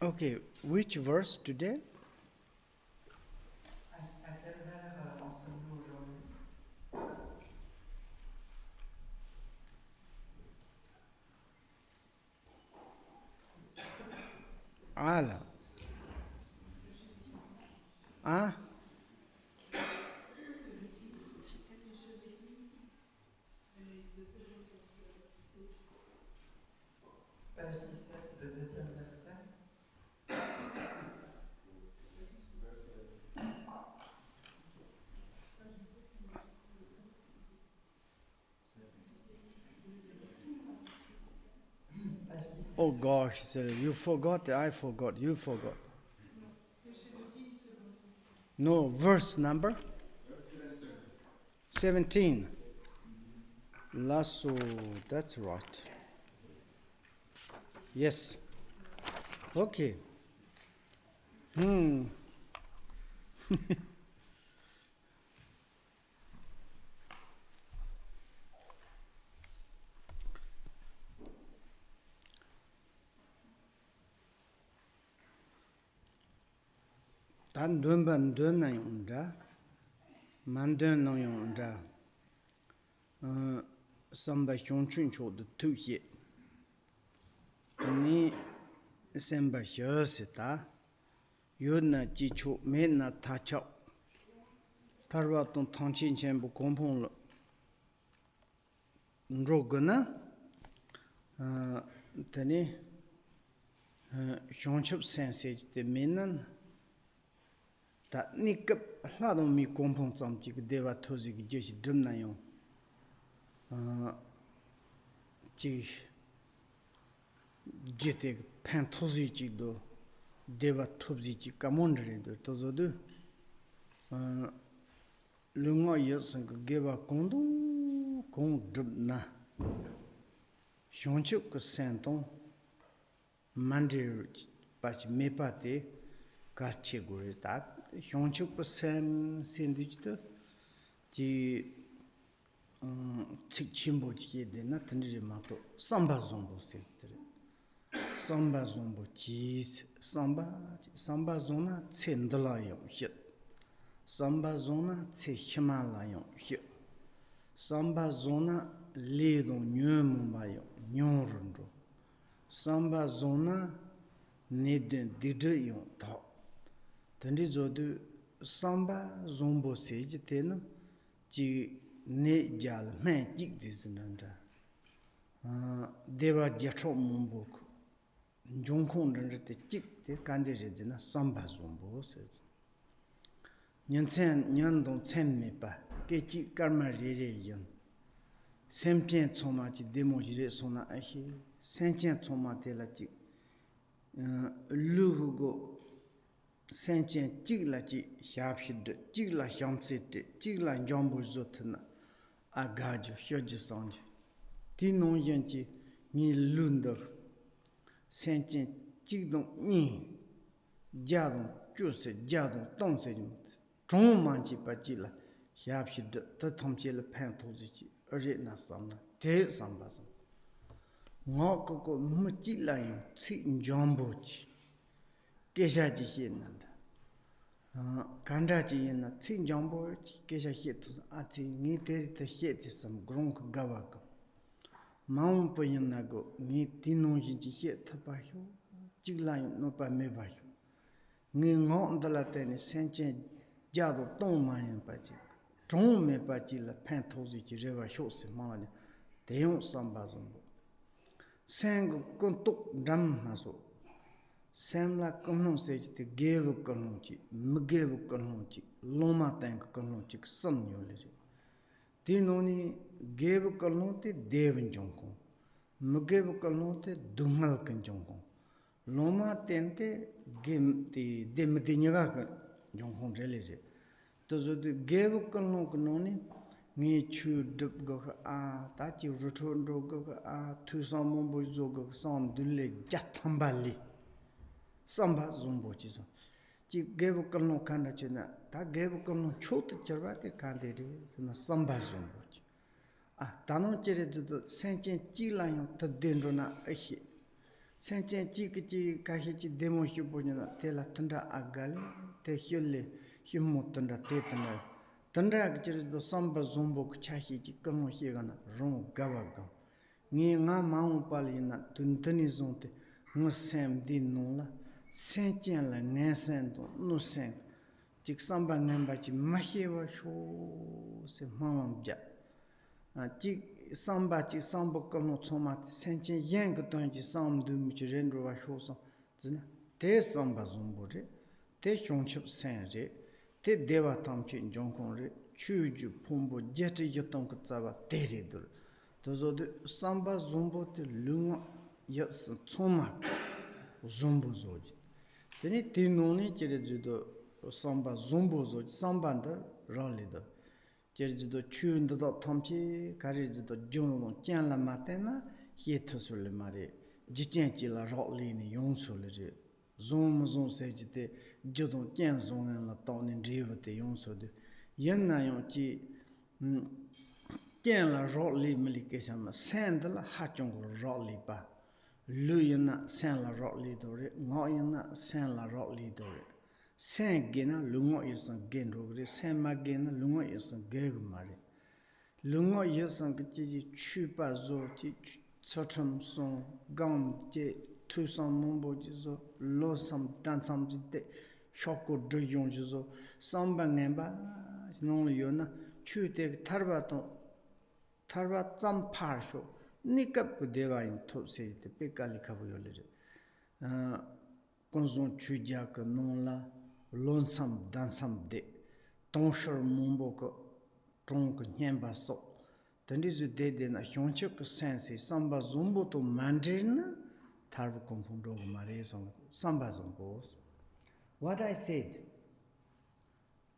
Okay, which verse today? À quel vers en sommes-nous aujourd'hui? Ah là. Hein? Page 17, le deuxième verset. Page 17. Oh gosh, you forgot, I forgot, you forgot. No, verse number? 17. Lasso, that's right. Yes. Okay. Dan dunban dun na yung da. Man dun na yung da. Samba xiong chun cho de tu xie. Ni samba xio se ta. Yu na ji cho me na ta chao. Tarwa tong tang chin chen bu gong pong lo. Nro go na. Tani xiong chup sen se jite me nan. Ta ni kap la dong mi gong pong tsam ji ke dewa tozi ki je shi dum na yung. Ji jete pen tozi ji do dewa tozi ji kamon re do tozo do. Lunga yo sang gewa gong do gong dum na. Xiong chup ke sen tong mandir bachi me pa te kar che go re ta. Xiong chup ke sen du ji do ji chik chimbo ji de na tandri ma to samba zombo se tere. Samba zombo ji samba zona che ndala yong hit. Samba zona che himala yong hit. Samba zona le dong nyo mo ba yong nyon ron ro. Samba zona ne den dide yong ta. Tandri zo du samba zombo se ji te na ji ne jal men jik zizinanda. Dewa jacho mumbo ko. Njongkong randa te jik te kande rezina samba zombo se. Nyan sen nyan dong sen me pa. Ke jik karma re re yan. Sen pien tsoma ji demo jire sona ahi. Sen chen tsoma te la jik. Lu hu go sen chen jik la jik hyab shid. Jik la hyam se te. Jik la njombo zotana. Agajo, hyoji sanje. Ti nong yen chi ni lundar. Sen chen chik dong ni. Jia dong ju se, jia dong tong se jimate. Chong man chi pa chi la. Hyab shi de, ta tom chi la pen to zi chi. Eri na sam na, te sam ba sam. Ngo koko mu chi la yung chi njombo chi. Kesha chi hien nanda. Kanda chi yin na tsi njambo chi kesha xie tu a tsi ngi teri ta xie ti sam grong ka gawa ka. Maung pa yin na go ngi ti nong yin chi xie ta pa xio, jik la yin no pa me pa xio. Ngi ngong da la teni sen chen jia do tong ma yin pa chi. Chong me pa chi la pen to zi chi rewa xio si ma la ni. Te yung sam ba zombo. Sen go kon tok dram na so. Semla kanlong se te gevu kanlong chi, mgevu kanlong chi, loma tank kanlong chi san yo le re. Ti noni gevu kanlong te devin jongkong, mgevu kanlong te dungal kan jongkong. Loma tente gem te demte nyaga kan jongkong re le re. To zo de gevu kanlong kanoni ngi chu dup go a ta chi ruthon do go a tu sam mo bo zo go san dulle jathamba le. Samba zombo chi so. Chi gebu kalno kanda chi na, ta gebu kalno chota charwa te kande re, na samba zombo chi. Tanon chi re zido sen chen chi la yung ta dendro na ahi. Senchen chiki kahichi demo shubunina, tela tanda agali, te hyole, humo tanda tetana. Tanda akchirido samba zombo chahichi kamo higana, romo gavaga. Ni nga maung palina, tuntani zonte, nga sem di nula, senchen la ngesendo, no sen. Chik samba ngambachi mahewa sho se mamambja. Chik samba kano tsomati, senchen yang tonji samdu michi rendro wa sho son. Te samba zombo re, te shonchip sen re, te deva tamchi jonkon re, chuju pombo jeti yotong kutsaba te re dur. Tozo de samba zombo te lunga yas tsoma zombo zoji. Teni te noni chiri judo samba zombo zoji, samba ndar rali do. Chiri judo chu ndado tamchi, kari judo jono kyan la matena, hieto suli mari, jichen chi la rali ni yon suli re. Zom zom se jite judo kyan zongan la tawni driva te yon suli. Yan na yon chi kyan la rali mili keshama, sen la hachong rali pa. Lu yana sen la rali dore, ngo yana sen la rali dore. Sen gena lungo yasan gen rogre, sen ma gena lungo yasan gegu mare. Lungo yasan kichi chupa zo, chi tsotam son, gam je, tu san mumbo jizo, lo sam, dan sam jite, shoko do yon jizo, samba ngemba, non yona, chu te tarba tsam par sho. Nikap ku deva yin top se te pekali kabu yole re. Kunzang CHÖGYAL ka non la lonsam dansam de. Tongshar mumbo ka trong ka nyemba so. Tandi zu de na hyonchuk ka sensi samba zombo to mandarin na tarba kompung dogo mare song samba zombo. What I said,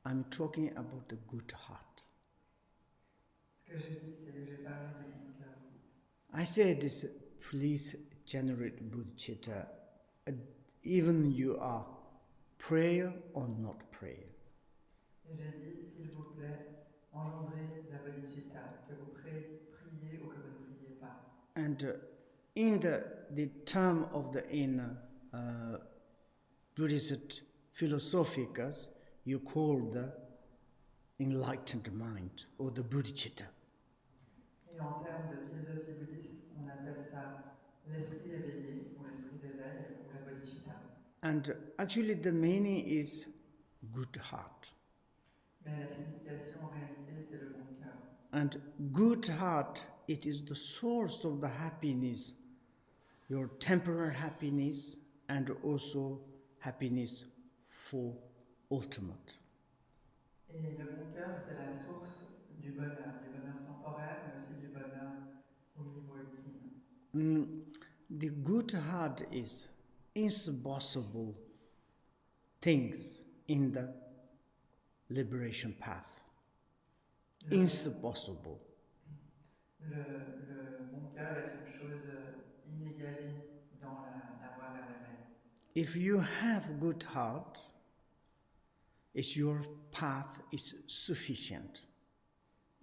I'm talking about the good heart. Ce que j'ai dit, c'est que j'ai parlé du bon cœur. I said this, please generate bodhicitta, even you are prayer or not prayer. Et j'ai dit, s'il vous plaît, engendrez la bodhicitta, que vous priez ou que vous ne priez pas. And in the term of the Buddhist philosophicals, you call the enlightened mind or the bodhicitta. Et en termes de philosophie bouddhiste, on appelle ça l'esprit éveillé, ou l'esprit d'éveil, ou la bodhicitta. And actually the meaning is good heart. Mais la signification en réalité, c'est le bon cœur. And good heart, it is the source of the happiness, your temporary happiness, and also happiness for ultimate. Et le bon cœur, c'est la source du bonheur temporaire, mais aussi du bonheur au niveau ultime. The good heart is impossible things in the liberation path. Impossible. Le bon cœur est une chose inégalée dans la voie vers l'éveil. If you have good heart, your path is sufficient.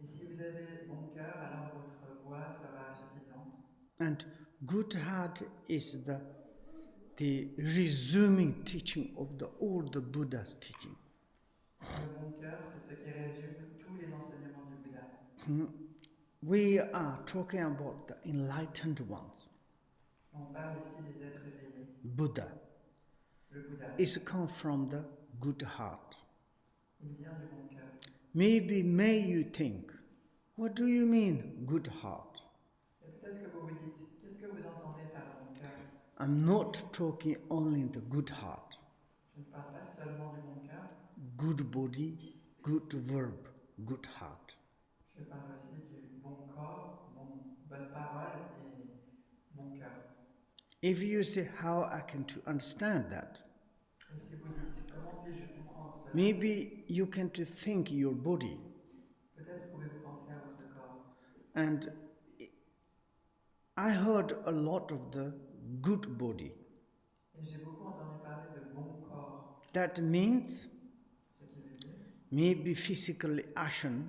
Et si vous avez bon cœur, alors votre voie sera suffisante. And good heart is the resuming teaching of all the Buddha's teaching. Le bon cœur, c'est ce qui résume tous les enseignements du Bouddha. We are talking about the enlightened ones. On parle ici des êtres éveillés. Buddha. Le Bouddha. It comes from the good heart. Il vient du bon cœur. May you think, what do you mean, good heart? Et peut-être que vous vous dites, qu'est-ce que vous entendez par bon cœur? I'm not talking only the good heart. Je ne parle pas seulement du bon cœur. Good body, good verb, good heart. Je parle aussi du bon corps, bonne parole et bon cœur. If you say how I can to understand that, Et si vous dites, comment puis-je comprendre cela? maybe you can to think your body. Peut-être pouvez-vous penser à votre corps. And I heard a lot of the good body. Et j'ai beaucoup entendu parler de bon corps. That means Ce qui veut dire maybe physically action,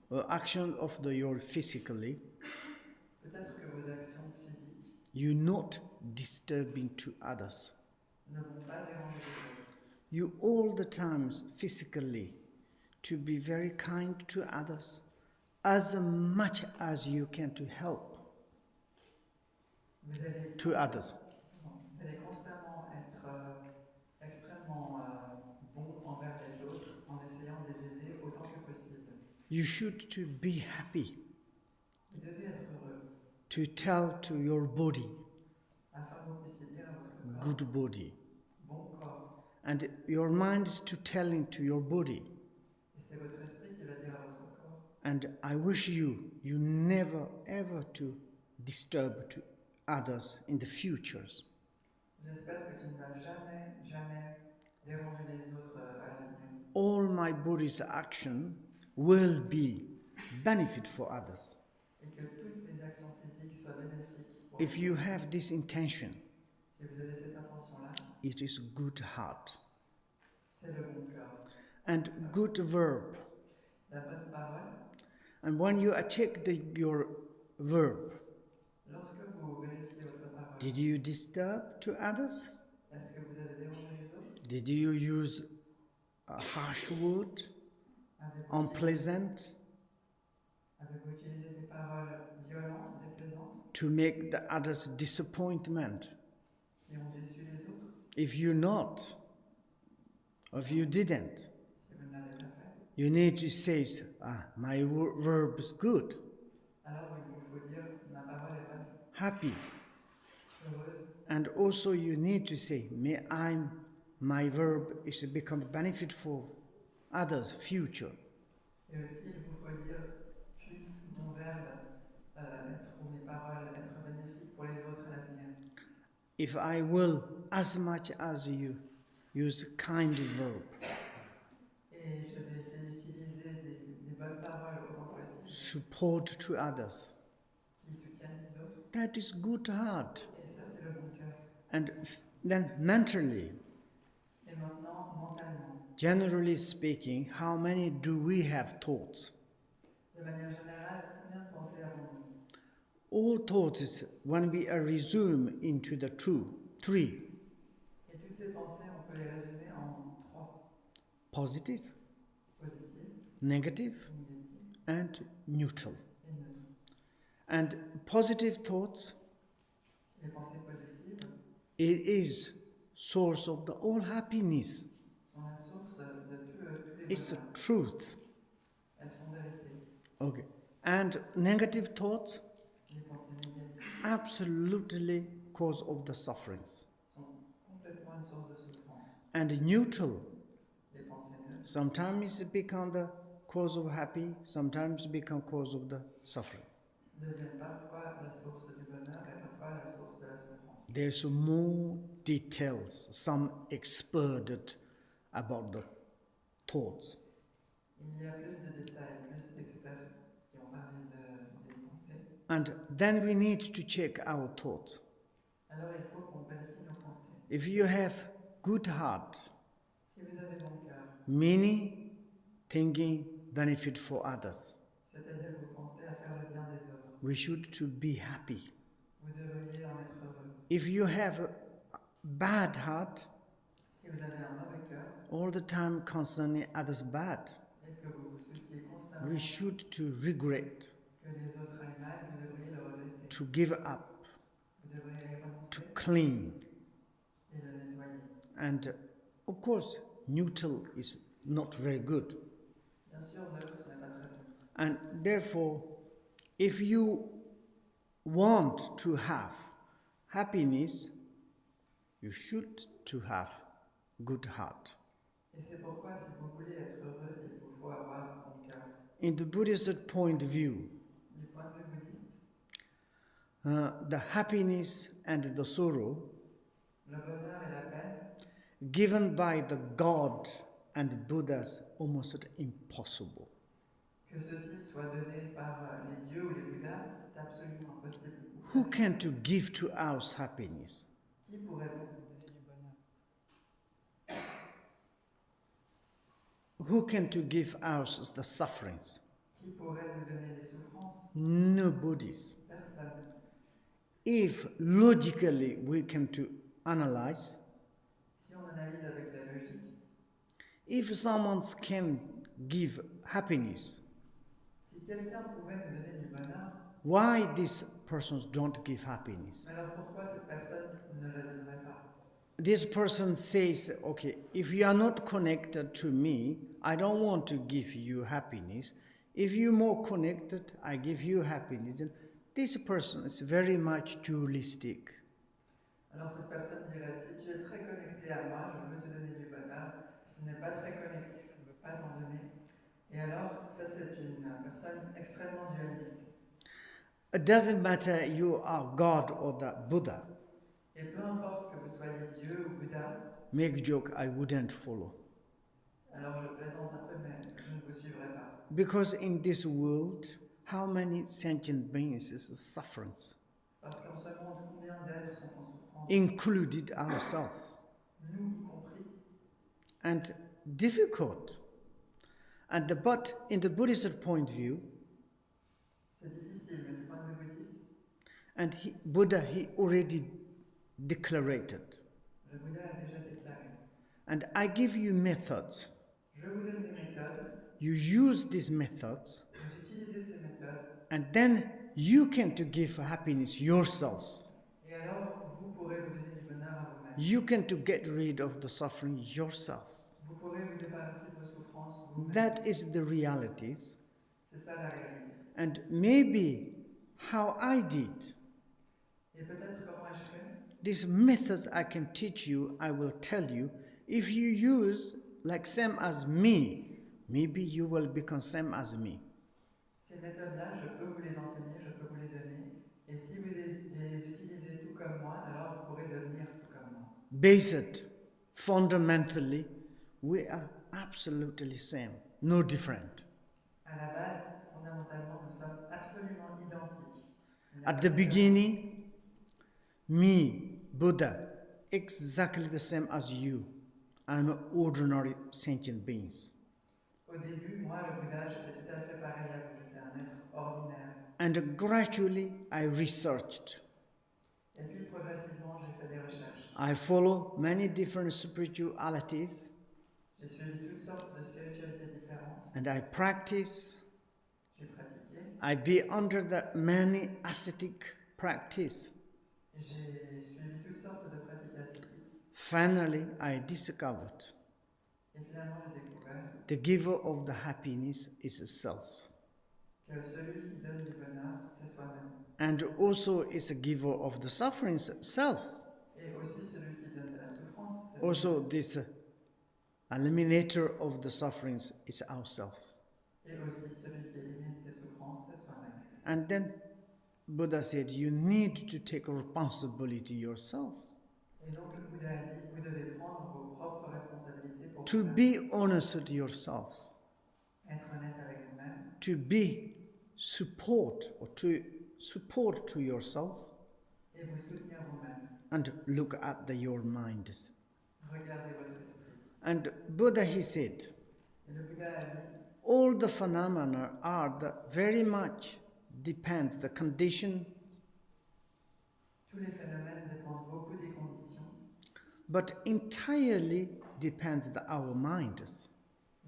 or action of your physically, peut-être que vos actions physiques, you not disturbing to others. ne vont pas déranger les autres. You all the times physically to be very kind to others as much as you can to help to others. Vous allez constamment être extrêmement bon envers les autres en essayant de les aider autant que possible. You should to be happy Vous devez être heureux to tell to your body, afin que vous puissiez dire à votre corps, good body, bon corps. and your mind is to telling to your body. Et c'est votre esprit qui va dire à votre corps. And I wish you never ever to disturb to others in the futures. J'espère que tu ne vas jamais, jamais déranger les autres à l'avenir. All my body's action will be benefit for others. Et que toutes mes actions physiques soient bénéfiques pour If les you autres. have this intention, Si vous avez cette intention-là, it is good heart c'est le bon cœur. and good verb. La bonne parole, And when you check your verb, lorsque vous vérifiez votre parole, did you disturb to others? est-ce que vous avez dérangé les autres? Did you use a harsh word, unpleasant, Avez-vous utilisé des paroles violentes, déplaisantes, to make the others disappointment? qui ont déçu les autres? If you not, or if you didn't, Si vous ne l'avez pas fait, you need to say, my verb is good, alors il vous faut dire ma parole est bonne, happy. heureuse. And also you need to say, my verb is become benefit for others' future. Et aussi il vous faut dire puisse mon verbe être, ou mes paroles être bénéfiques pour les autres à l'avenir. If I will, as much as you use kind verb, Et je vais essayer d'utiliser des bonnes paroles autant que possible support to others, qui soutiennent les autres. that is good heart. Et ça, c'est le bon cœur. And then mentally, Et maintenant, mentalement, generally speaking, how many do we have thoughts? de manière générale, combien de pensées avons-nous? All thoughts, when we resume into the three, Et toutes ces pensées, on peut les résumer en trois: positive, positives, negative, négatives and neutral. et neutres. And positive thoughts, Les pensées positives it is source of the all happiness. sont la source de tous les It's the bonheurs. truth. Elles sont vérité. Okay. And negative thoughts, Les pensées négatives absolutely cause of the sufferings. sont complètement une source de souffrance. And neutral, Les pensées neutres sometimes it become the cause of happy, sometimes become cause of the suffering. deviennent parfois la source du bonheur et parfois la source de la souffrance. There's more details, some experted about the thoughts. Il y a plus de détails, plus d'experts qui ont parlé des pensées. And then we need to check our thoughts. Alors il faut qu'on vérifie nos pensées. If you have good heart, Si vous avez bon cœur, meaning thinking benefit for others, c'est-à-dire que vous pensez à faire le bien des autres, we should to be happy. vous devriez en être heureux. If you have a bad heart, Si vous avez un mauvais cœur all the time concerning others bad, et que vous vous souciez constamment we should to regret, que les autres aillent mal, vous devriez le regretter. to give up, Vous devriez y to renoncer clean. et le nettoyer. And of course, neutral is not very good. Bien sûr, neutre, ce n'est pas très bon. And therefore, if you want to have happiness, you should to have good heart. Et c'est pourquoi, si vous voulez être heureux, il vous faut avoir un bon cœur. In the Buddhist point of view, Du point de vue bouddhiste, the happiness and the sorrow le bonheur et la peine given by the God and Buddhas almost impossible. que ceci soit donné par les dieux ou les Bouddhas, c'est absolument impossible. Who can to give to us happiness? Qui pourrait donc nous donner du bonheur? Who can to give us the sufferings? Qui pourrait nous donner des souffrances? Nobody. Personne. if logically we come to analyze, Si on analyse avec la logique, if someone can give happiness, si quelqu'un pouvait nous donner du bonheur, why these persons don't give happiness? alors pourquoi cette personne ne le donnerait pas? This person says, okay, if you are not connected to me, I don't want to give you happiness. If you're more connected, I give you happiness. And this person is very much dualistic. Alors cette personne dirait, si tu es très connecté à moi, je veux te donner du bonheur. Si tu n'es pas très connecté, je ne veux pas t'en donner. Et alors, ça c'est une personne extrêmement dualiste. It doesn't matter you are God or the Buddha. Et peu importe que vous soyez Dieu ou Bouddha, Make joke, I wouldn't follow. alors je plaisante un peu, mais je ne vous suivrai pas. Because in this world, how many sentient beings is suffering? Parce qu'en ce monde, combien d'êtres sont en souffrance, Included ourselves. nous y compris, And difficult. But in the Buddhist point of view, c'est difficile, mais du point de vue bouddhiste, and Buddha, he already declared. le Bouddha a déjà déclaré. And I give you methods. Je vous donne des méthodes, You use these methods, vous utilisez ces méthodes, and then you can to give happiness yourself. et alors vous pourrez vous donner du bonheur à vous-même. You can to get rid of the suffering yourself. Vous pourrez vous débarrasser de vos souffrances vous-même. That is the realities. C'est ça la réalité. And maybe how I did. Et peut-être comment ai-je fait? These methods I can teach you, I will tell you. If you use like same as me, maybe you will become same as me. Ces méthodes-là, je peux vous les enseigner, je peux vous les donner. Et si vous les utilisez tout comme moi, alors vous pourrez devenir tout comme moi. Based, fundamentally, we are absolutely same, no different. À la base, fondamentalement, nous sommes absolument identiques. At the beginning, me, Buddha, exactly the same as you. I'm an ordinary sentient beings. Au début, moi, le Bouddha, j'étais tout à fait pareil à vous. J'étais un être ordinaire. And gradually I researched. Et puis, progressivement, j'ai fait des recherches. I follow many different spiritualities. J'ai suivi toutes sortes de spiritualités différentes. And I practice. J'ai pratiqué. I be under the many ascetic practice. J'ai suivi toutes sortes de pratiques ascétiques. Finally, I discovered Et finalement, j'ai découvert the giver of the happiness is self. que celui qui donne du bonheur, c'est soi-même. And also is a giver of the suffering self. Et aussi celui qui donne de la souffrance, c'est Also this eliminator of the sufferings is ourself. Et aussi celui qui élimine ses souffrances, c'est soi-même. And then Buddha said, you need to take responsibility yourself. Et donc le Bouddha a dit, vous devez prendre vos propres responsabilités pour To vous-même, be honest with yourself. être honnête avec vous-même, To be support or to support to yourself et vous soutenir vous-même. and look at your minds. Regardez votre esprit. And Buddha, he said, Et le Bouddha a dit, all the phenomena are very much depends the condition, tous les phénomènes dépendent beaucoup des conditions, but entirely depends our minds.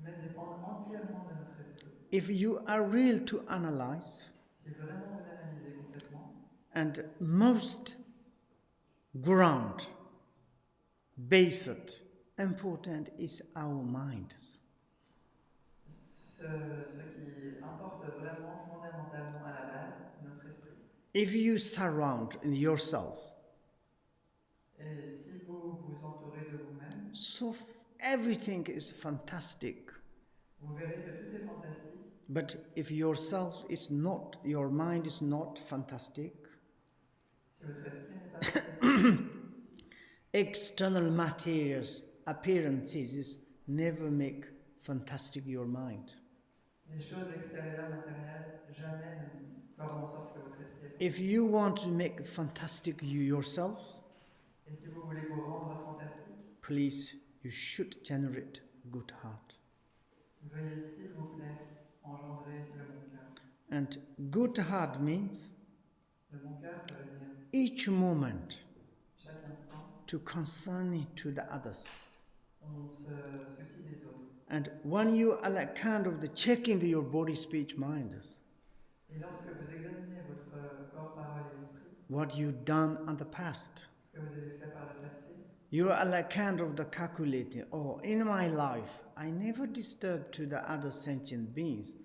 mais dépendent entièrement de notre esprit. If you are real to analyze, Si vraiment vous analysez complètement, and most ground, basic, important is our minds. ce qui importe vraiment fondamentalement à la base, c'est notre esprit. If you surround in yourself, Et si vous vous entourez de vous-même, so everything is fantastic. vous verrez que tout est fantastique. But if yourself is not, your mind is not fantastic, Si votre esprit n'est pas fantastique, external materials, appearances never make fantastic your mind. les choses extérieures, matérielles, jamais ne feront en sorte que votre esprit est If you want to make fantastic you yourself, Et si vous voulez vous rendre fantastique, please, you should generate good heart. veuillez s'il vous plaît engendrer le bon cœur. And good heart means Le bon cœur, ça veut dire each each moment chaque instant, to concern to the others. on se soucie des autres. And when you are like kind of the checking your body, speech, mind, Et lorsque vous examinez votre corps, parole et esprit, what you've done in the past, ce que vous avez fait par le passé, you are like kind of the calculating, oh, in my life, I never disturbed to the other sentient beings.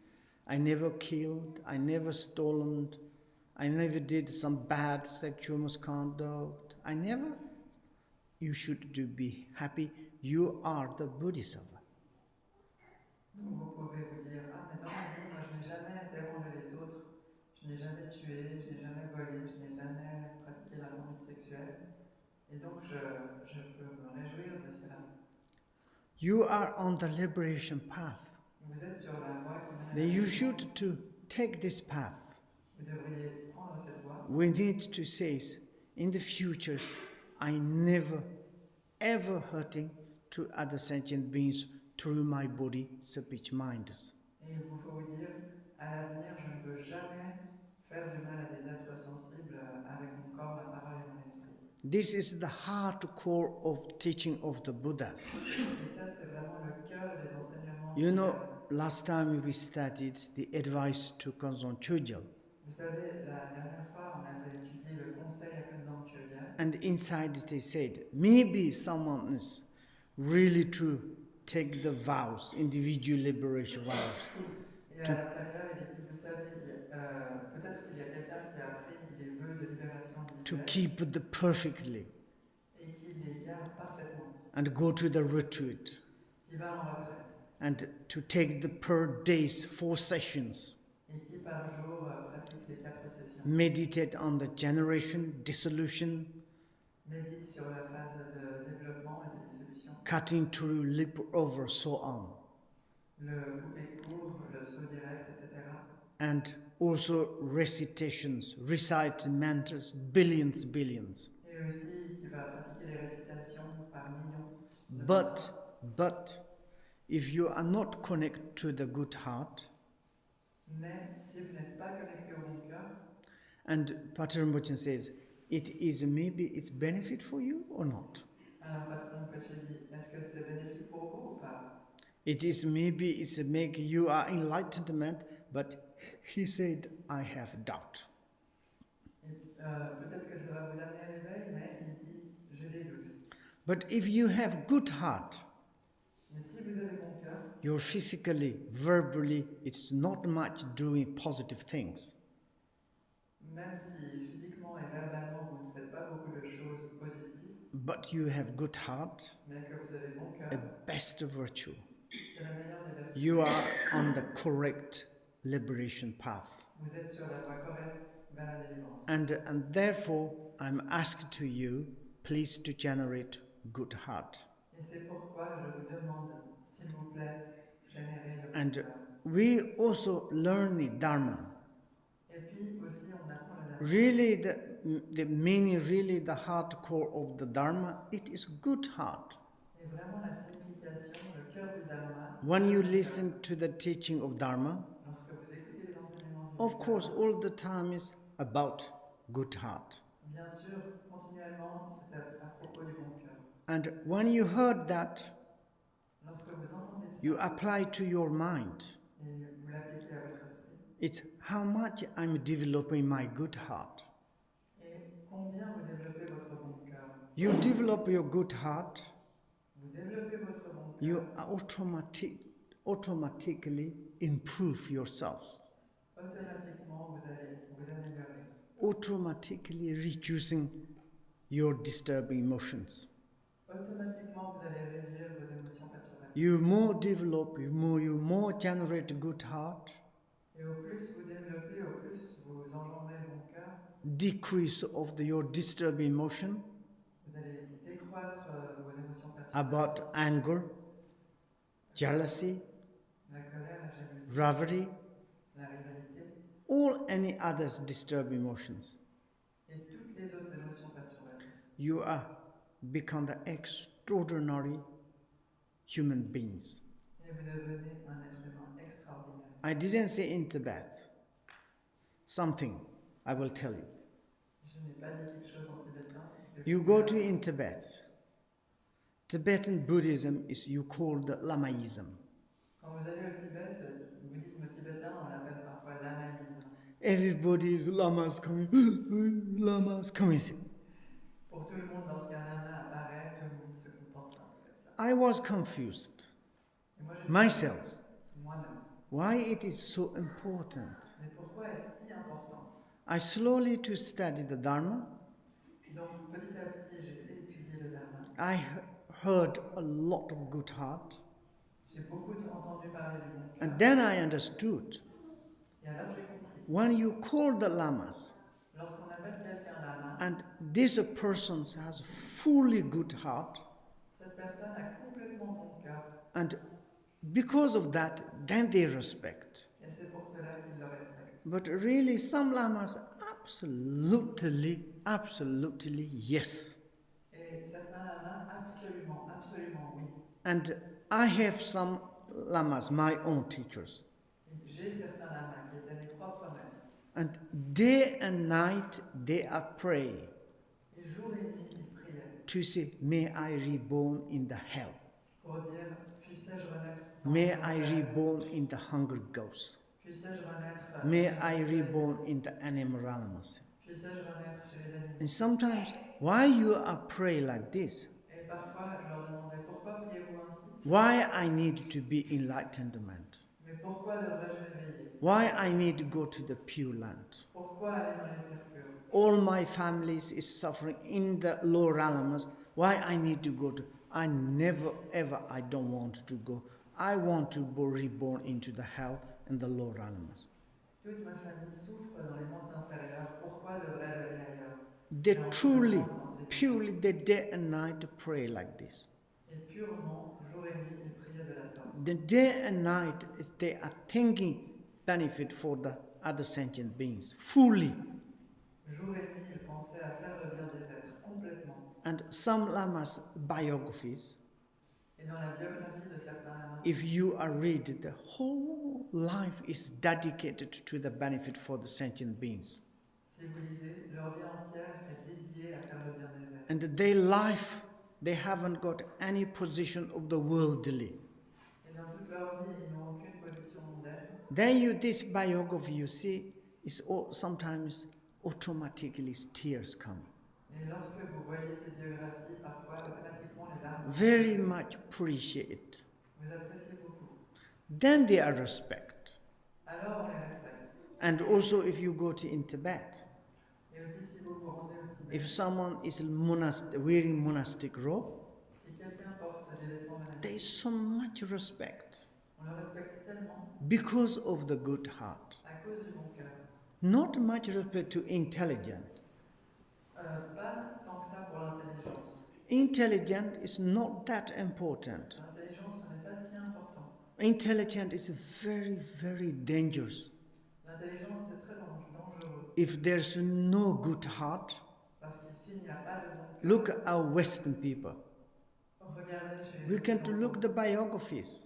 I never killed, I never stolen, I never did some bad sexual misconduct. I never, you should be happy. You are the Buddhist. donc vous pouvez vous dire, ah mais dans ma vie, moi je n'ai jamais dérangé les autres, je n'ai jamais tué, je n'ai jamais volé, je n'ai jamais pratiqué la conduite sexuelle, et donc je peux me réjouir de cela. You are on the liberation path. Vous êtes sur la voie qui mène à la Then you délivrance. should to take this path. Vous devriez prendre cette voie. We need to say, in the futures, I never, ever hurting to other sentient beings through my body, speech, mind. Et il vous faut vous dire, à l'avenir, je ne veux jamais faire du mal à des êtres sensibles avec mon corps, ma parole et mon esprit. This is the hardcore of teaching of the Buddha. Et ça, c'est vraiment le cœur des enseignements du You know, Bouddha. last time we studied the advice to Kunzang CHÖGYAL. Vous savez, la dernière fois, on avait étudié le conseil à Kunzang CHÖGYAL. And inside they said, maybe someone is really to take the vows, individual liberation vows. Et à l'intérieur, il est dit, vous savez, peut-être qu'il y a quelqu'un qui a pris les vœux de libération To individuelle keep it perfectly et qui les garde parfaitement, and go to the retreat qui va en retraite and to take the per days 4 sessions, et qui par jour pratique les 4 sessions. meditate on the generation, dissolution, Médite sur la phase de développement et de dissolution, cutting through, leap over, so on. le couper court, le saut direct, etc. And also recitations, recite mantras, billions. Et aussi qui va pratiquer les récitations par millions. de But if you are not connected to the good heart, Mais si vous n'êtes pas connecté au bon cœur, and Patrul Rinpoche says, it is maybe it's benefit for you or not. alors Patrul Rinpoche dit, est-ce que c'est bénéfique pour vous ou pas? It is maybe it's make you are enlightenment, but he said, I have doubt. Et, peut-être que ça va vous amener à l'éveil, mais il dit, j'ai des doutes. But if you have good heart, Mais si vous avez bon cœur, you're physically, verbally, it's not much doing positive things. même si physiquement et verbalement vous ne faites pas beaucoup de choses positives, But you have good heart, mais que vous avez bon cœur, a best virtue. c'est la meilleure des vertus. You are on the correct liberation path. Vous êtes sur la voie correcte vers la délivrance. And therefore, I'm asking to you, please to generate good heart. Et c'est pourquoi je vous demande, s'il vous plaît, générez le bon And cœur. we also learn the Dharma. Et puis aussi, on apprend le Dharma. Really, the meaning, really the hardcore of the Dharma, it is good heart. Et vraiment la signification, le cœur du Dharma. When you listen to the teaching of Dharma, Lorsque vous écoutez les enseignements du of course, Dharma, all the time is about good heart. bien sûr, continuellement, c'est à propos du bon cœur. And when you heard that, Lorsque vous entendez ça, you apply to your mind. et vous l'appliquez à votre esprit, It's how much I'm developing my good heart. et combien vous développez votre bon cœur. You develop your good heart, Vous développez votre bon cœur, you automatically improve yourself, automatiquement vous allez vous améliorer. automatically reducing your disturbing emotions. Automatiquement vous allez réduire vos émotions perturbatrices. You more develop, you more generate good heart, Et au plus vous développez, au plus vous engendrez le bon cœur, decrease of your disturbing emotion vous allez décroître vos émotions about perturbatrices. anger, jealousy, La colère, la jalousie, rivalry, la rivalité all any others disturbing emotions. et toutes les autres émotions perturbatrices. You are become the extraordinary human beings. Et vous devenez un être humain extraordinaire. I didn't say in Tibet something I will tell you. Je n'ai pas dit quelque chose en tibétain. You go to in Tibet. Tibetan Buddhism is you call the Lamaism. Quand vous allez au Tibet, ce bouddhisme tibétain, on l'appelle parfois lamaïsme. Everybody is lamas coming, lamas coming. Pour tout le monde, lorsqu'un lama apparaît, tout le monde se comporte un peu comme ça. I was confused Et moi, myself. Moi-même. Why it is so important? Mais pourquoi est-ce si important? I slowly to study the Dharma. Donc, petit à petit, j'ai étudié le Dharma. I heard a lot of good heart. J'ai beaucoup entendu parler du bon cœur. And then I understood. Et alors j'ai compris. When you call the lamas, Lorsqu'on appelle quelqu'un lama, and this person has fully good heart, cette personne a complètement bon cœur. and because of that, then they respect. Et c'est pour cela qu'ils le respectent. But really, some lamas absolutely yes. Et certains lamas, absolument oui. And I have some lamas, my own teachers. Et j'ai certains lamas qui étaient mes propres maîtres. And day and night they are praying Et jour et nuit, ils priaient to say, may I reborn in the hell. pour dire, puissais-je renaître dans May l'enfer? I reborn in the hunger ghost. Puissais-je renaître May chez I les reborn in the animal animals. Puissais-je renaître chez les animaux? And sometimes, why you are praying like this? Et parfois, je leur demandais, pourquoi priez-vous ainsi? Why I need to be enlightenment? Mais pourquoi devrais-je m'éveiller? Why I need to go to the pure land? Pourquoi aller dans les terres pures? All my families is suffering in the lower animals. Why I need to go to? I never ever I don't want to go. I want to be reborn into the hell and the lower animals. Toute ma famille souffre dans les mondes inférieurs. Pourquoi devrais-je aller ailleurs? They truly, purely, they day and night pray like this. Et purement, jour et nuit, ils priaient de la sorte. The day and night they are thinking benefit for the other sentient beings fully. Jour et nuit, ils pensaient à faire le bien des êtres complètement. And some lamas biographies, Et dans la biographie de certains lamas, if you are read, the whole life is dedicated to the benefit for the sentient beings. si vous lisez, leur vie entière est dédiée à faire le bien des êtres. And their life, they haven't got any position of the worldly. Et dans toute leur vie, ils n'ont aucune position mondaine. Then you this biography you see is sometimes automatically tears coming. Et lorsque vous voyez ces biographies, parfois, automatiquement, les larmes. Very much appreciate it. Vous appréciez beaucoup. Then they are respect. Alors, on les respecte. And also if you go to in Tibet, Et aussi, si vous vous rendez au Tibet, if someone is wearing monastic robe, si quelqu'un porte des vêtements there is monastiques, so much respect on le respecte tellement because of the good heart. à cause du bon cœur. Not much respect to intelligent. Pas tant que ça pour l'intelligence. Intelligent is not that important. L'intelligence, ce n'est pas si important. Intelligent is very dangerous. L'intelligence, c'est très dangereux. If there's no good heart, Parce que s'il n'y a pas de bon cœur, look at our Western people. regardez chez les We can Occidentaux, look the biographies.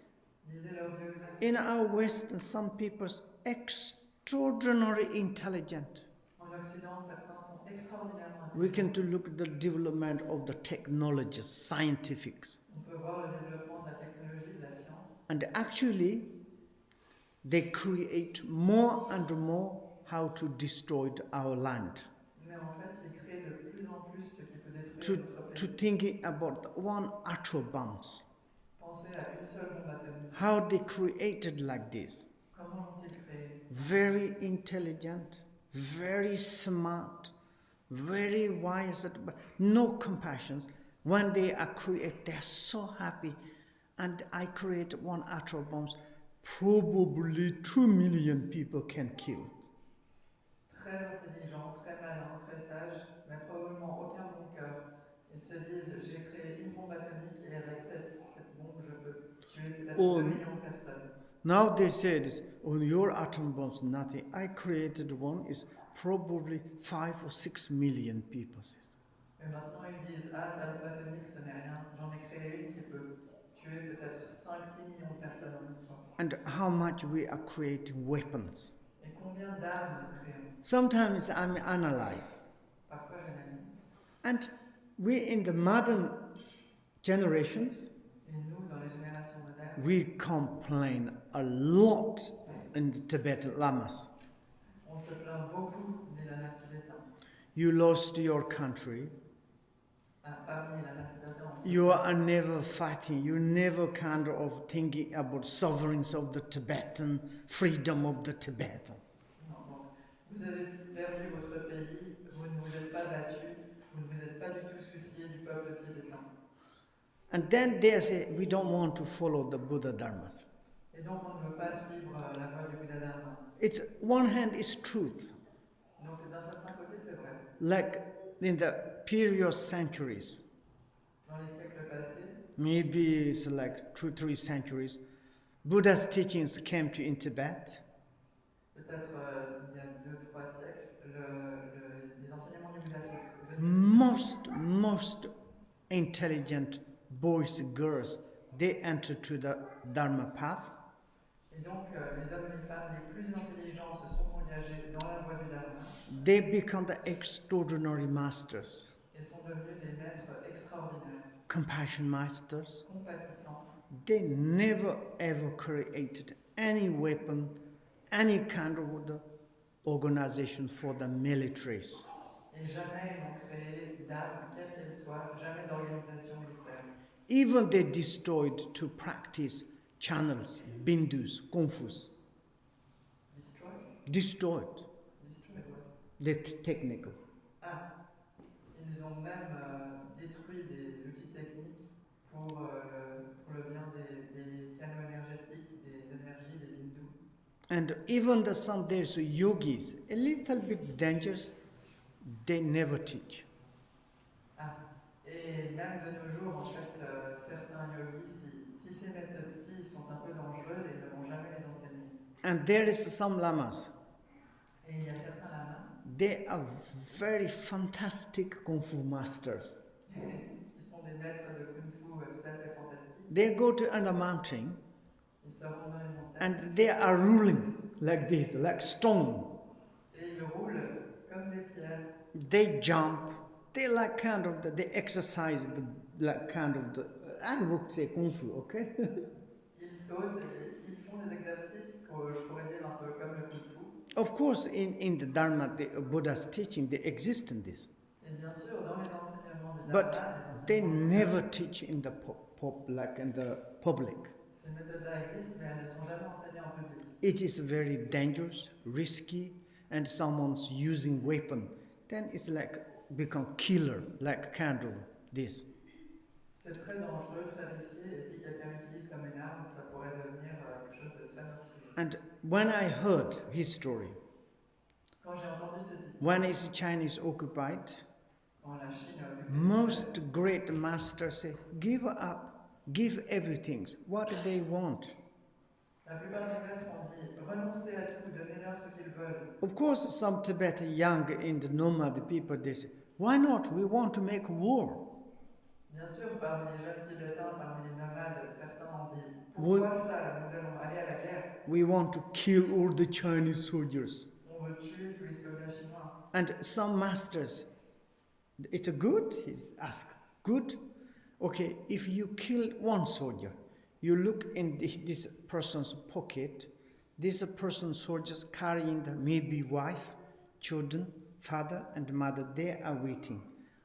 lisez leur biographie. In our West, some people extraordinarily intelligent. En Occident, certains sont extraordinairement We intelligents. can to look at the development of the technologies, scientifics. On peut voir le développement de la technologie, de la science. And actually, they create more and more how to destroy our land. Mais en fait, ils créent de plus en plus ce qui peut détruire To notre pays. thinking about one atom bombs. Pensez à une seule bombe atomique. How they created like this. Comment l'ont-ils créée? Very intelligent, very smart, very wise, but no compassions. When they are created, they are so happy. And I create one atom bombs, probably 2 million people can kill. Très intelligent, très malin, très sage, mais probablement aucun bon cœur. Ils se disent, j'ai créé une bombe atomique et avec cette bombe, je peux tuer peut-être 2 millions de personnes. Now they say this, oh, your atom bombs, nothing. I created one, is probably 5 or 6 million people. Et maintenant ils disent, ah, ta bombe atomique, ce n'est rien. J'en ai créé une qui peut tuer peut-être 5-6 millions de personnes en une fois. And how much we are creating weapons. Et combien d'armes nous créons? Sometimes I analyze. Parfois je And we in the modern generations, Et nous, dans les générations modernes, we complain a lot in the Tibetan lamas. on se plaint beaucoup des lamas tibétains. You lost your country. Parmi les lamas tibétains, on se You plaint. are never fighting. You never kind of thinking about sovereignty of the Tibetan, freedom of the Tibetans. Non, donc, vous avez perdu votre pays, vous ne vous êtes pas battu, vous ne vous êtes pas du tout soucié du peuple tibétain. And then they say, we don't want to follow the Buddha dharmas. Et donc on ne veut pas suivre la voie du Bouddha Dharma. It's one hand is truth. Donc d'un certain côté c'est vrai. Like in the previous centuries, Dans les siècles passés, maybe it's like 2-3 centuries, Buddha's teachings came to in Tibet. peut-être il y a 2-3 siècles, les enseignements du Bouddha sont venus. Most intelligent boys, girls, they enter to the Dharma path. Et donc les hommes et les femmes les plus intelligents se sont engagés dans la voie du Dharma They become the extraordinary masters, et sont devenus des maîtres extraordinaires, compassion masters. compatissants. They never ever created any weapon, any kind of the organization for the militaries. Et jamais ils n'ont créé d'armes, quelles qu'elles soient, jamais d'organisation militaire. Even they destroyed to practice channels, bindus, kungfus. Destroy? Destroyed Destroy what? the technical. Ah, ils ont même détruit des outils techniques pour le bien des canaux énergétiques, des énergies, des bindus. And even some there's yogis, a little bit dangerous, they never teach. Ah, et même de nos jours, en fait, certains yogis, si ces méthodes-ci sont un peu dangereuses, ils ne vont jamais les enseigner. And there is some lamas. Et il y a certains lamas They are very fantastic kung fu masters. qui sont des maîtres de kung fu tout à fait fantastiques. They go to on a mountain Ils se rendent dans les montagnes and they are ruling like this, like stone. et ils roulent comme des pierres. They jump. They like kind of they exercise the like kind of the I would say kung fu, okay? Ils sautent et ils font des exercices que je pourrais dire un peu comme le kung fu. Of course, in the Dharma, the Buddha's teaching, they exist in this, Et bien sûr, dans les enseignements du but Dharma, they never teach in the like in the public. ces méthodes-là existent, mais elles ne sont jamais enseignées en public. It is very dangerous, risky, and someone's using weapon, then it's like become killer, like candle. This. C'est très dangereux, très risqué, et si quelqu'un l'utilise comme une arme, ça pourrait devenir quelque chose de très meurtrier. And when I heard his story, Quand j'ai entendu ces histoires, when is Chinese occupied, quand la Chine a occupé most great masters say, give up, give everything, what they want. la plupart des maîtres ont dit renoncez à tout, donnez-leur ce qu'ils veulent. Of course, some Tibetan young in the nomad people, they say, why not? We want to make war. Bien sûr, parmi les jeunes Tibétains, parmi les nomades, certains ont dit pourquoi cela? Nous allons aller à la guerre. We want to kill all the Chinese soldiers. On veut tuer tous les soldats chinois. And some masters, it's a good, he's asked, good. Okay, if you kill one soldier, you look in this person's pocket, this person's soldiers carrying the maybe wife, children, father and mother, they are waiting.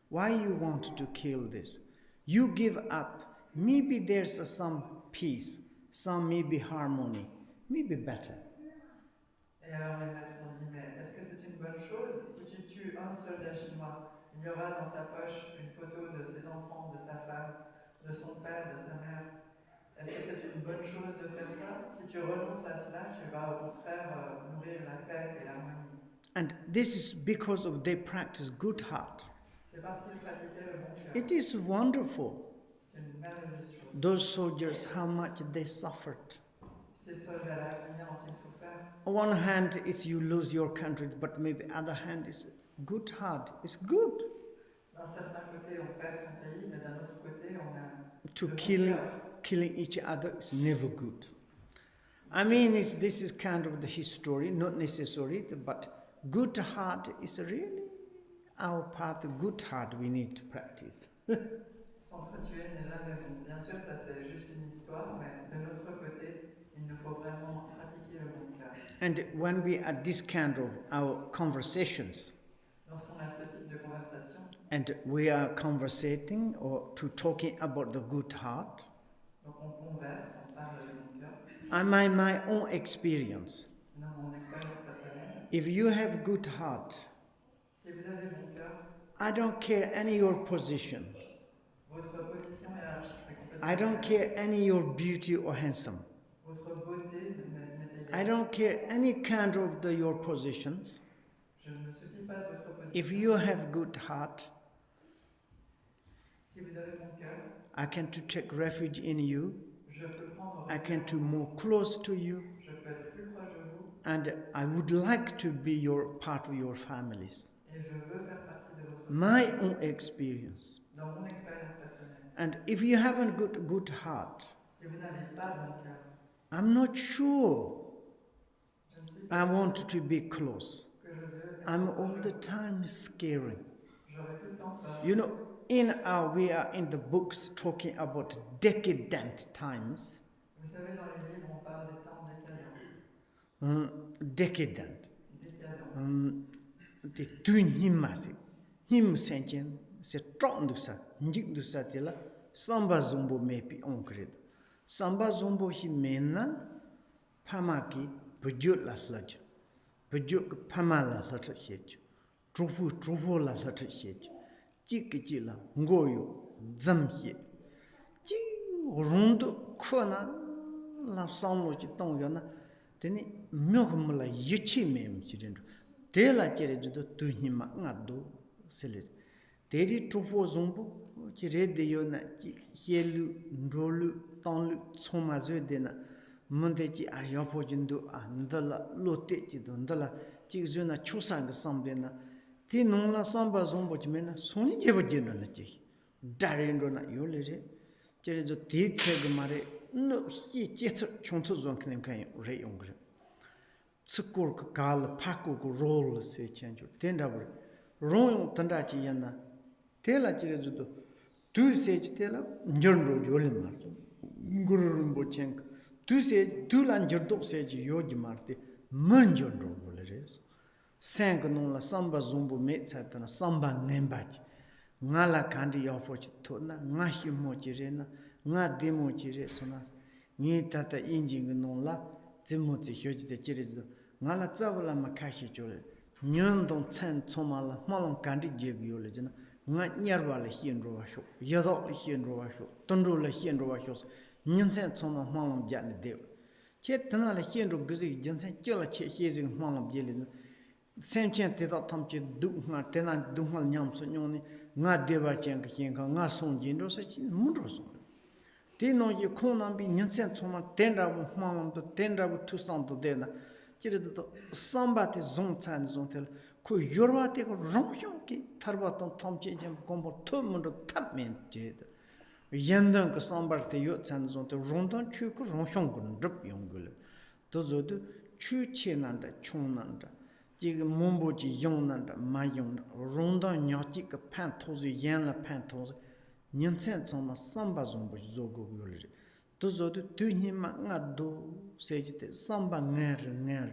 Why you want to kill this? You give up, maybe there's some peace, some maybe harmony, maybe better. Et alors les maîtres ont dit mais est-ce que c'est une bonne chose si tu tues un soldat chinois? Il y aura dans sa poche une photo de ses enfants, de sa femme, de son père, de sa mère. Est-ce que c'est une bonne chose de faire ça? Si tu renonces à cela, tu vas au contraire nourrir la paix et l'harmonie. And this is because of they practice good heart. C'est parce qu'ils pratiquaient le bon cœur. It is wonderful. C'est une merveilleuse chose. Those soldiers, how much they suffered. Ces soldats-là, combien ont-ils souffert? On one hand is you lose your country, but maybe other hand is good heart. It's good D'un certain côté, on perd son pays, mais d'un autre côté, on a to le bon killing each other is never good. I mean, this is kind of the history, not necessary, but good heart is really, our path, good heart, we need to practice. S'entretuer n'est jamais bon. Bien sûr, ça c'est juste une histoire, mais de notre côté, il nous faut vraiment pratiquer le bon cœur. And when we are this kind of our conversations, Lorsqu'on a ce type de conversation, and we are conversating or to talking about the good heart, donc on converse, on parle de bon cœur. My own experience. Dans mon expérience personnelle, If you have good heart, si vous avez bon cœur, I don't care any your position. votre position hiérarchique est complètement I don't égale. care any your beauty or handsome. Votre beauté m'est égale. I don't care any kind of your positions. Je ne me soucie pas de votre position. If you have good heart, Si vous avez bon cœur, I can to take refuge in you. je peux prendre I can to refuge en vous. move close to you, Je peux être plus proche de vous and I would like to be your part of your families. et je veux faire partie de votre My famille. own experience. Dans mon expérience personnelle, And if you haven't got good heart, si vous n'avez pas bon cœur, I'm not sure je ne suis I pas sûr want to be close. que je veux être I'm proche all de the vous. time scaring. J'aurai tout le temps peur. You know, we are in the books talking about decadent times. Vous savez, dans les livres, on parle des temps décadents. Decadent. Décadents. The twin himasi. Him senchen se trondusa. Njikdusa tela. Samba zumbo mepi onkred. Samba zumbo hi mena. Pamaki pujut la laj. Pujut pama la laj hech. Trufu la laj hech. Chik la ngoyo zam he. Chi rundu kona la samlo chi tong yana. Teni myokmla yichi mem chirindu. Tela chere judo tuhima ngado seler. Teri trufu zumbu chire deyo na chi hielu ndrolu tonglu tsomazo dena. Munde chi ayapo jindu andala lote chido andala chi zuna chusang samdena. Ti nongla samba zumbu chimena soni jebo jino na chi. Darindo na yolere. Chere jo ti tseg mare no hi chetar chonto zonknem kan re yongre. Tsukur ka kal paku ko roll se chanjo. Tenda bur. Rong tanda chi yana. Tela chere jo tu se tela njorndo jole marjo. Ngurumbo cheng. Tu se tu lan jordo se yoji marte manjorndo boleres. Sang non la samba zumbu me satana samba ngembachi. Ngala kandi yopochi tona ngahi mochirena nga demo chire sona ni tata injing non la zimochi hyoji de chire ngala zawla makashi jole nyondong chen chomala malong kandi jebi yole jina nga nyarwa la hienro wa hyo yodo la hienro wa hyo tondro la hienro wa hyo nyonsen choma malong bjane de che tana la hienro gzi jinsen chola che hiezing malong bjele senchen te da tamche du nga tena du ngal nyam so nyoni nga deba chen ka chen ka nga song jin ro sa chi mun ro so ti no ye khonam bi nyonsen choma tenra bu malong to tenra bu tu san to de na chire to samba te zong chan zong tel ku yorwa te ko rong hyong ki tharba ton tamche jem kombo to mun ro tam men je de yendang ko sambar te yo chan zong te rondon chu ko rong hyong gun drup yong gul to zo du chu che nan da chung nan da 지금 몸보지 용난다 마용 론다 녀지 그 판토지 연라 판토지 년생 좀 삼바 좀 보고 요리 도저도 뒤니마 나도 세지데 삼바 nger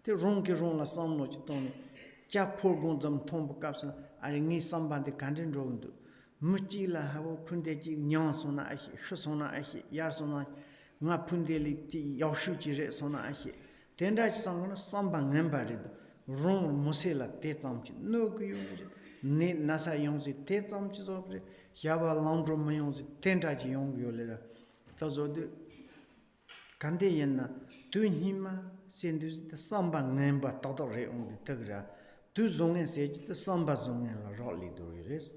테 롱게 롱라 삼노지 돈이 자포군 좀 통복갑스 아니 니 삼바데 간든 롱도 무찌라 하고 푼데지 냥소나 아히 슈소나 아히 야소나 nga 푼데리 티 야슈지레 소나 아히 텐다지 상고는 삼바 ngem바리도 rong musela te chamchi no gyo ne nasa yongzi te chamchi so pre yaba landro mayongzi tenda ji yong yo le ta zo de kande yenna tu hima sendu de samba ngemba ta do re ong de tagra tu zongen se ji de samba zongen la ro li do res.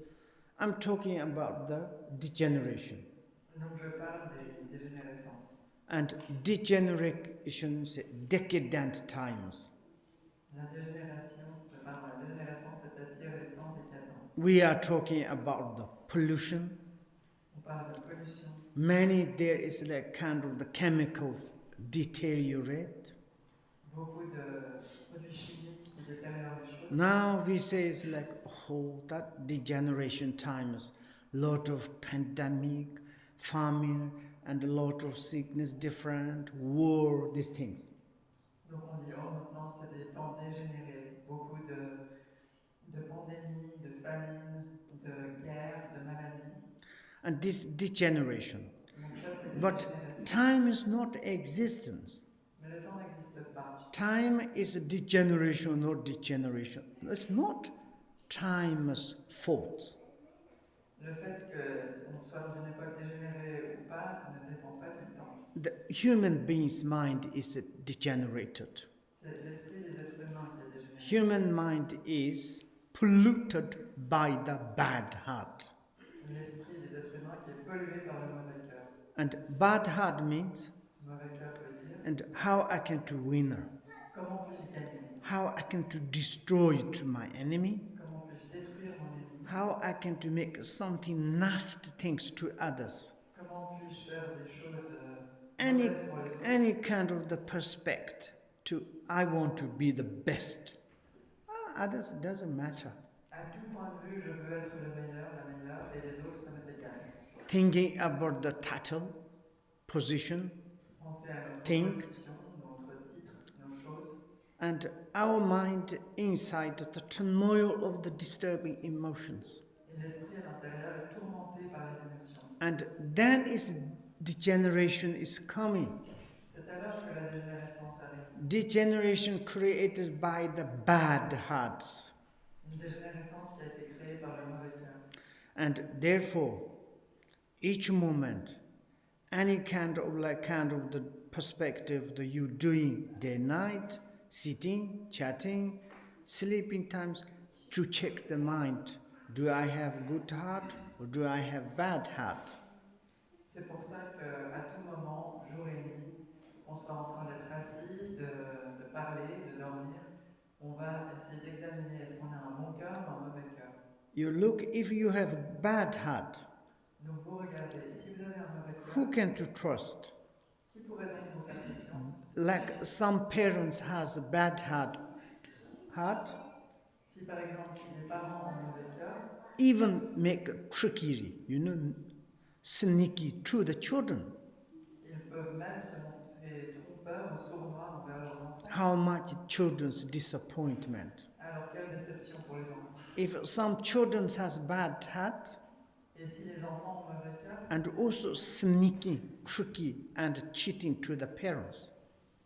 I'm talking about the degeneration. Donc je parle des dégénérescences. And degeneration c'est decadent times. La dégénérescence, c'est-à-dire les temps décadents. We are talking about the pollution. On parle de pollution. There is like kind of the chemicals deteriorate. Beaucoup de produits chimiques qui détériorent les choses. Now we say it's like that degeneration times, lot of pandemic, famine, and a lot of sickness, different war, these things. Donc on dit, oh maintenant c'est des temps dégénérés, beaucoup de pandémies, de famines, de guerres, de maladies. And this degeneration. Donc ça c'est But dégénération. time is not existence. Mais le temps n'existe pas. Time is a degeneration, not degeneration. It's not time's fault. Le fait qu'on soit dans une époque dégénérée ou pas ne dépend pas du temps. The human being's mind is degenerated. C'est l'esprit des êtres humains qui est dégénéré. Human mind is polluted by the bad heart. L'esprit des êtres humains qui est pollué par le mauvais cœur. And bad heart means, Mauvais cœur veut dire, and how I can to win, comment puis-je gagner? how I can to destroy to my enemy, Comment puis-je détruire mon ennemi? how I can to make something nasty things to others. Comment puis-je faire des choses Any, mauvaises pour les autres? any kind of the perspective to, I want to be the best. Others doesn't matter. À tout point de vue, je veux être le meilleur, la meilleure, et les autres, ça m'est égal. Thinking about the title, position, Pensez à notre Think. position, notre titre, nos choses, and our mind inside the turmoil of the disturbing emotions. et l'esprit à l'intérieur est tourmenté par les émotions. And then is degeneration is coming. C'est alors que la dégénérescence arrive. Degeneration created by the bad hearts. Une dégénérescence qui a été créée par le mauvais cœur. And therefore, each moment, any kind of the perspective that you doing day night, sitting, chatting, sleeping times, to check the mind. Do I have good heart or do I have bad heart? C'est pour ça qu'à tout moment, jour et nuit, on soit en train d'être assis, de parler, de dormir, on va essayer d'examiner est-ce qu'on a un bon cœur ou un mauvais cœur. You look, if you have bad heart, Donc vous regardez, si vous avez un mauvais who cœur, can to trust? qui pourrait donc vous faire confiance? Like some parents has a bad heart, Si par exemple les parents ont un mauvais cœur, even make trickery, sneaky to the children. ils peuvent même se montrer trompeurs ou sournois envers leurs enfants. How much children's disappointment. Alors quelle déception pour les enfants. If some children has bad heart Et si les enfants ont un mauvais cœur, and also sneaky, tricky and cheating to the parents,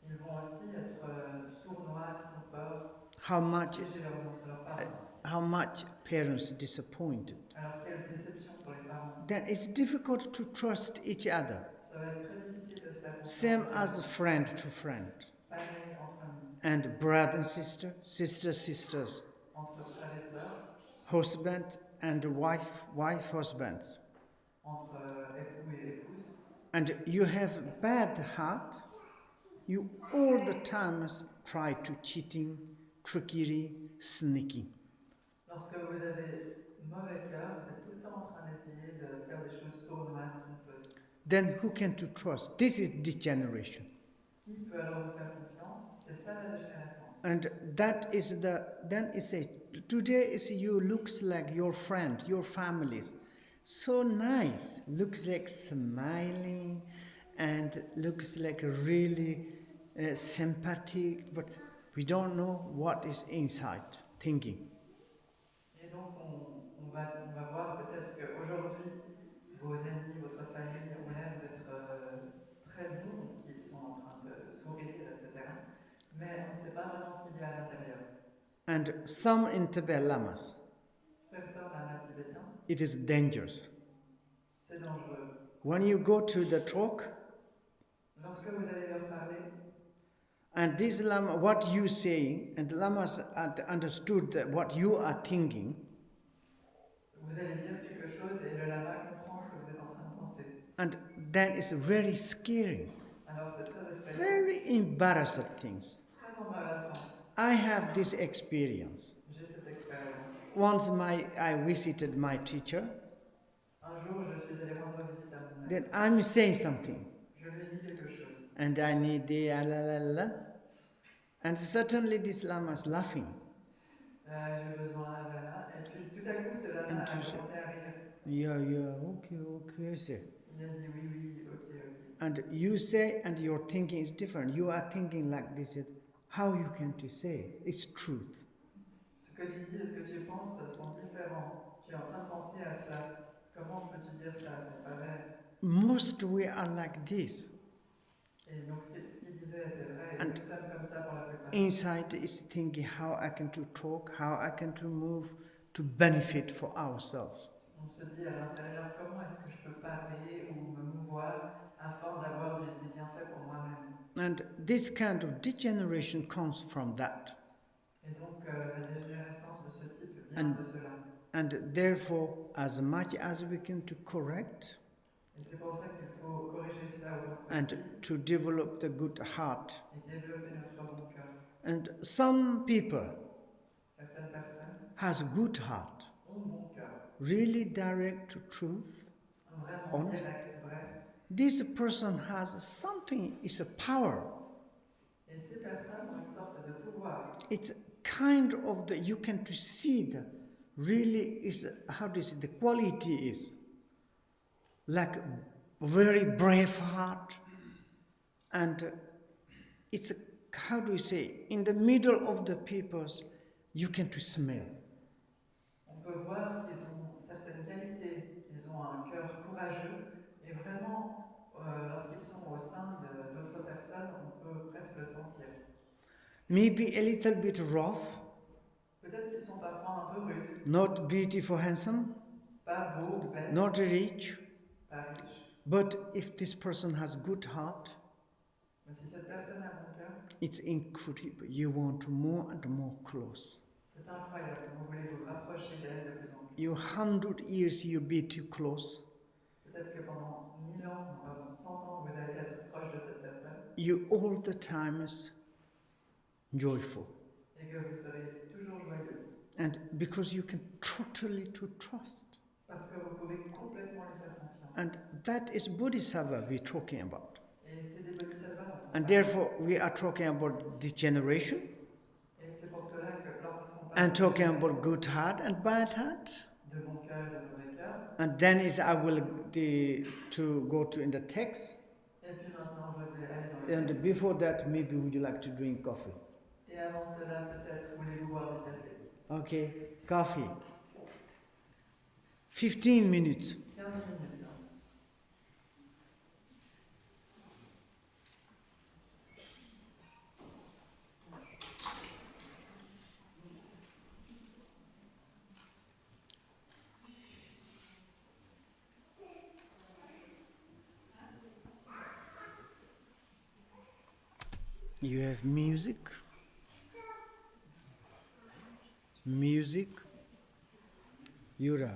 ils vont aussi être sournois, trompeurs, how much piéger leurs parents. how much parents disappointed. Alors quelle déception pour les parents. Then it's difficult to trust each other. Ça va être très difficile de se faire confiance. Same as friend to friend. Pareil entre amis, And brother and sister, sisters, entre frères et sœurs, husband and wife husbands. entre époux et épouses. And you have bad heart, you all the time try to cheating, trickery, sneaking. Lorsque vous avez mauvais cœur, vous êtes tout le temps en train d'essayer de faire des choses sournoises, trompeuses. Then who can to trust? This is degeneration. Qui peut alors vous faire confiance? C'est ça la dégénérescence. And that is today is you looks like your friend, your families. So nice, looks like smiling and looks like really sympathetic, but we don't know what is inside thinking. Et donc on va voir peut-être qu'aujourd'hui, vos amis, votre famille ont l'air d'être très bons, qu'ils sont en train de sourire, etc. Mais on ne sait pas vraiment ce qu'il y a à l'intérieur. And some in Tibet lamas, Certains lamas tibétains, it is dangerous. c'est dangereux. When you go to the talk, Lorsque vous allez leur parler, and this lama, what you saying, and lamas understood that what you are thinking, vous allez dire quelque chose et le lama comprend ce que vous êtes en train de penser. and that is very scary, Alors c'est très effrayant, very embarrassing things. très embarrassant. I have this experience. J'ai cette expérience. Once I visited my teacher, Un jour, je suis allé rendre visite à mon then maître. I'm saying something, Je lui ai dit quelque chose. and I need the and certainly this lama is laughing. J'ai besoin d'un lama. Et puis ce lama a commencé à rire. Yeah, okay, say. Il a dit oui, ok. And you say, and your thinking is different. You are thinking like this. How you can to say it? It's truth. Ce que tu dis et ce que tu penses sont différents. Tu es en train de penser à cela. Comment peux-tu dire ça? Ce n'est pas vrai. Most we are like this. Et donc ce qu'il disait était vrai. Et And nous sommes comme ça pour la plupart. inside is thinking how I can to talk, how I can to move to benefit for ourselves. On se dit à l'intérieur, comment est-ce que je peux parler ou me mouvoir afin d'avoir des bienfaits pour moi-même. And this kind of degeneration comes from that. Et donc la dégénérescence de ce type vient de cela. And therefore, as much as we can to correct, et c'est pour ça qu'il faut corriger cela autant que and possible to develop the good heart. et développer notre bon cœur. And some people Certaines personnes has good heart, ont bon cœur, really direct to truth, vraiment honest. direct, vrai. This person has something, it's a power. Et ces personnes ont une sorte de pouvoir. It's kind of the, you can to see the, really is, how do you say, the quality is like very brave heart, and it's, how do you say, in the middle of the peoples, you can to smell. On peut voir qu'ils ont certaines qualités, ils ont un cœur courageux, et vraiment, lorsqu'ils sont au sein d'autres personnes, on peut presque le sentir. Maybe a little bit rough, Peut-être qu'ils sont parfois un peu rudes, not beautiful, handsome, pas beaux ou belles, not rich, pas riches. but if this person has good heart, Mais si cette personne a bon cœur, it's incredible. You want more and more close. c'est incroyable. Vous voulez vous rapprocher d'elle de plus en plus. You 100 years you be too close. Peut-être que pendant 1000 ans, non, pardon, 100 ans, vous allez être proche de cette personne. You all the time is joyful. Et que vous serez toujours joyeux. And because you can totally to trust. Parce que vous pouvez complètement lui faire confiance. And that is Bodhisattva we're talking about. Et c'est des bodhisattvas dont on And parle. therefore we are talking about degeneration. Et c'est pour cela que lorsqu'on parle And talking about good heart and bad heart. de bon cœur et de mauvais cœur, And then is I will to go to in the text. et puis maintenant je vais aller dans le And texte. before that, maybe would you like to drink coffee? Et avant cela, peut-être voulez-vous boire du café. Okay, coffee. 15 minutes. 15 minutes. You have music. Music. Yura.